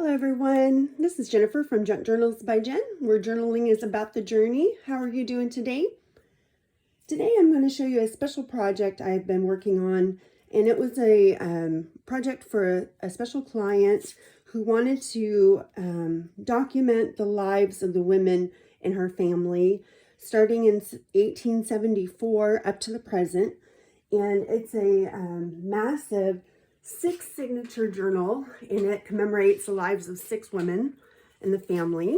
Hello everyone, this is Jennifer from Junk Journals by Jen, where journaling is about the journey. How are you doing today? Today I'm going to show you a special project I've been working on, and it was a project for a special client who wanted to document the lives of the women in her family, starting in 1874 up to the present. And it's a massive 6-signature journal, and it commemorates the lives of 6 women in the family.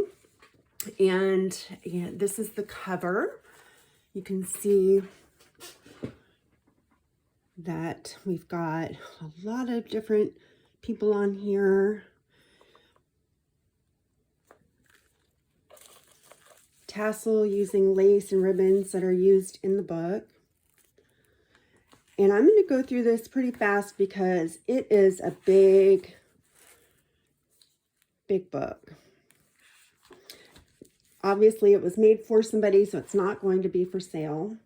And this is the cover. You can see that we've got a lot of different people on here. Tassel using lace and ribbons that are used in the book. And I'm going to go through this pretty fast because it is a big book. Obviously, it was made for somebody, so it's not going to be for sale.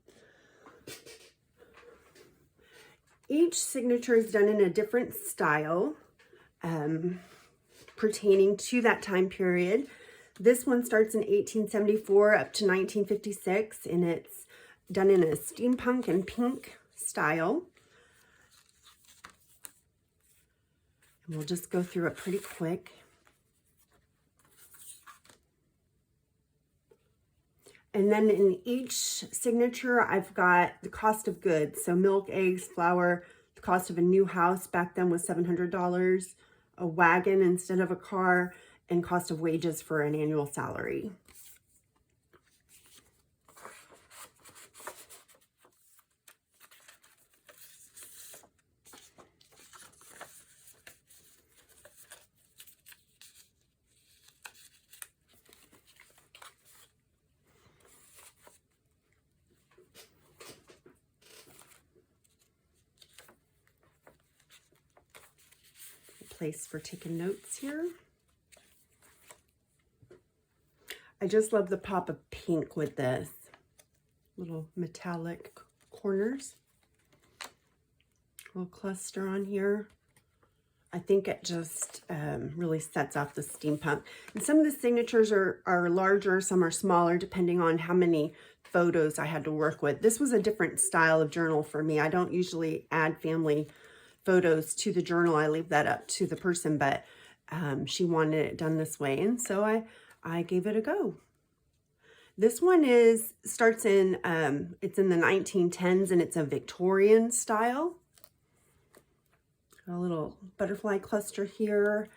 Each signature is done in a different style pertaining to that time period. This one starts in 1874 up to 1956, and it's done in a steampunk and pink style. And we'll just go through it pretty quick. And then in each signature, I've got the cost of goods. So milk, eggs, flour. The cost of a new house back then was $700, a wagon instead of a car, and cost of wages for an annual salary. Place for taking notes here. I just love the pop of pink with this little metallic corners. Little cluster on here. I think it just really sets off the steampunk. And some of the signatures are larger, some are smaller, depending on how many photos I had to work with. This was a different style of journal for me. I don't usually add family photos to the journal. I leave that up to the person, but she wanted it done this way, and so I gave it a go. This one starts in it's in the 1910s, and it's a Victorian style. A little butterfly cluster here,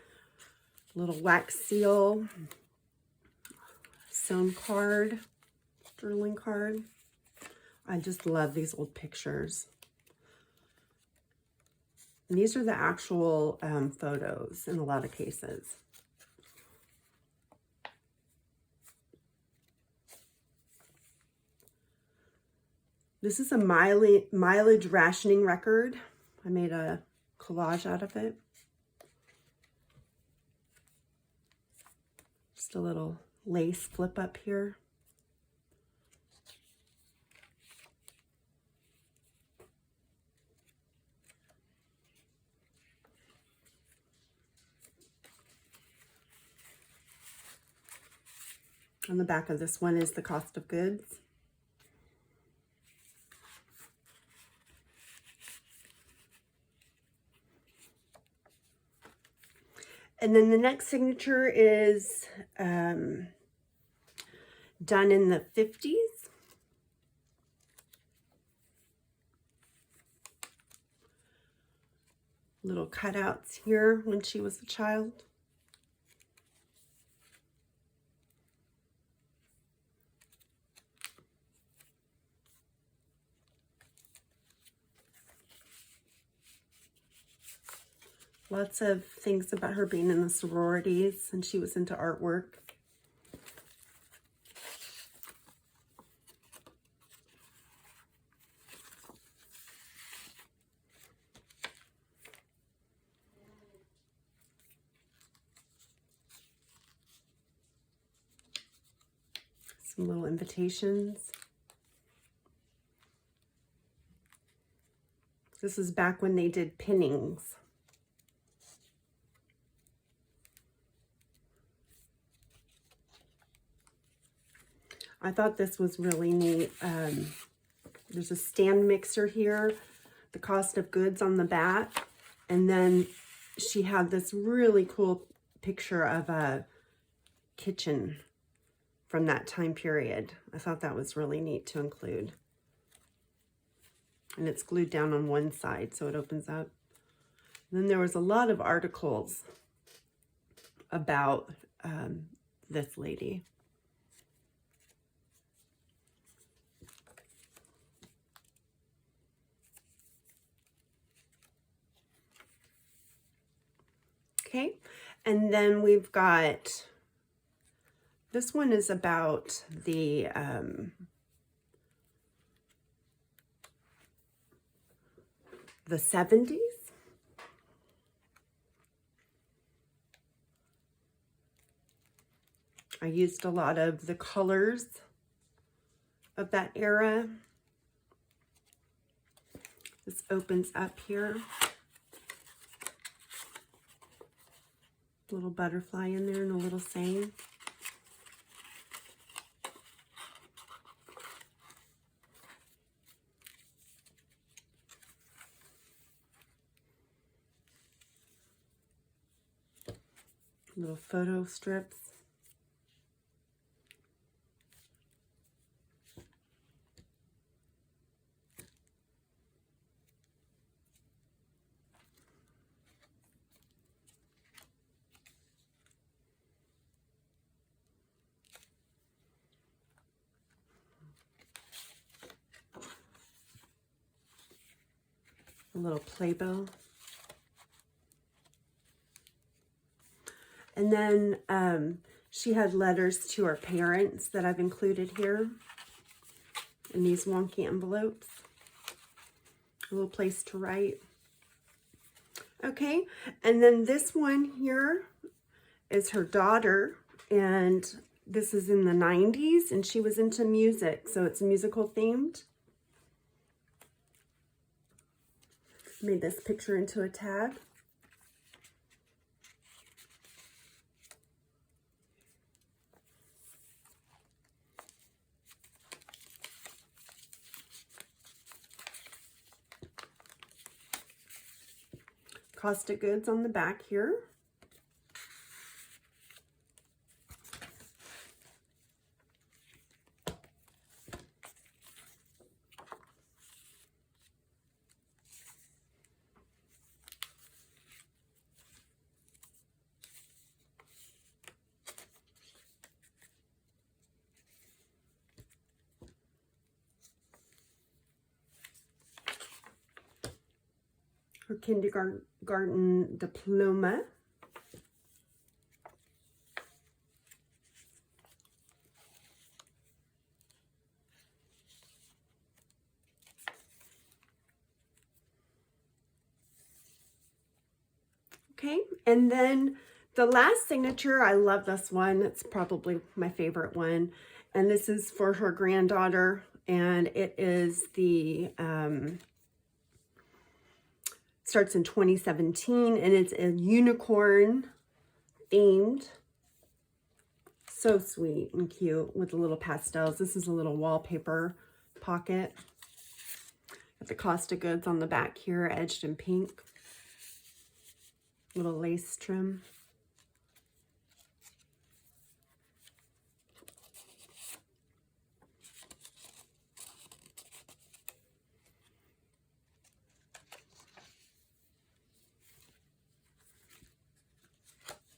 a little wax seal, sewn card, journaling card. I just love these old pictures. And these are the actual photos in a lot of cases. This is a mileage rationing record. I made a collage out of it. Just a little lace flip up here. On the back of this one is the cost of goods. And then the next signature is done in the 50s. Little cutouts here when she was a child. Lots of things about her being in the sororities, and she was into artwork. Some little invitations. This is back when they did pinnings. I thought this was really neat. There's a stand mixer here, the cost of goods on the back, and then she had this really cool picture of a kitchen from that time period. I thought that was really neat to include. And it's glued down on one side, so it opens up. And then there was a lot of articles about this lady. Okay, and then we've got, this one is about the the 70s. I used a lot of the colors of that era. This opens up here. Little butterfly in there and a little saying. Little photo strips. A little playbill. And then she had letters to her parents that I've included here in these wonky envelopes. A little place to write. Okay, and then this one here is her daughter, and this is in the 90s, and she was into music, so it's musical themed. Made this picture into a tag. Cost of goods on the back here. Her kindergarten diploma. Okay, and then the last signature, I love this one. It's probably my favorite one. And this is for her granddaughter, and it is the starts in 2017, and it's a unicorn themed. So sweet and cute with the little pastels. This is a little wallpaper pocket. Got the cost of goods on the back here, edged in pink. Little lace trim.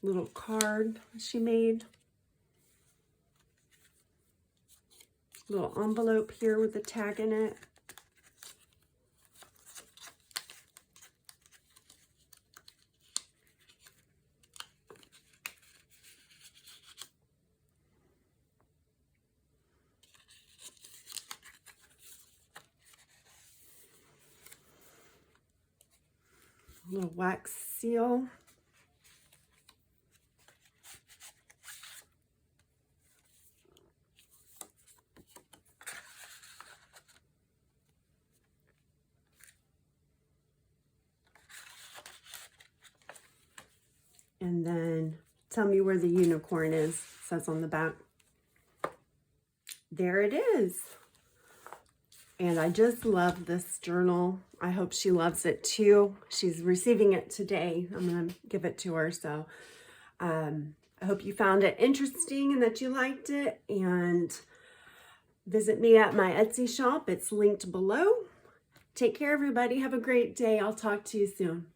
Little card she made. Little envelope here with a tag in it. Little wax seal. And then tell me where the unicorn is, says on the back. there it is. And I just love this journal. I hope she loves it too. She's receiving it today. I'm going to give it to her. So I hope you found it interesting and that you liked it. And visit me at my Etsy shop. It's linked below. Take care, everybody. Have a great day. I'll talk to you soon.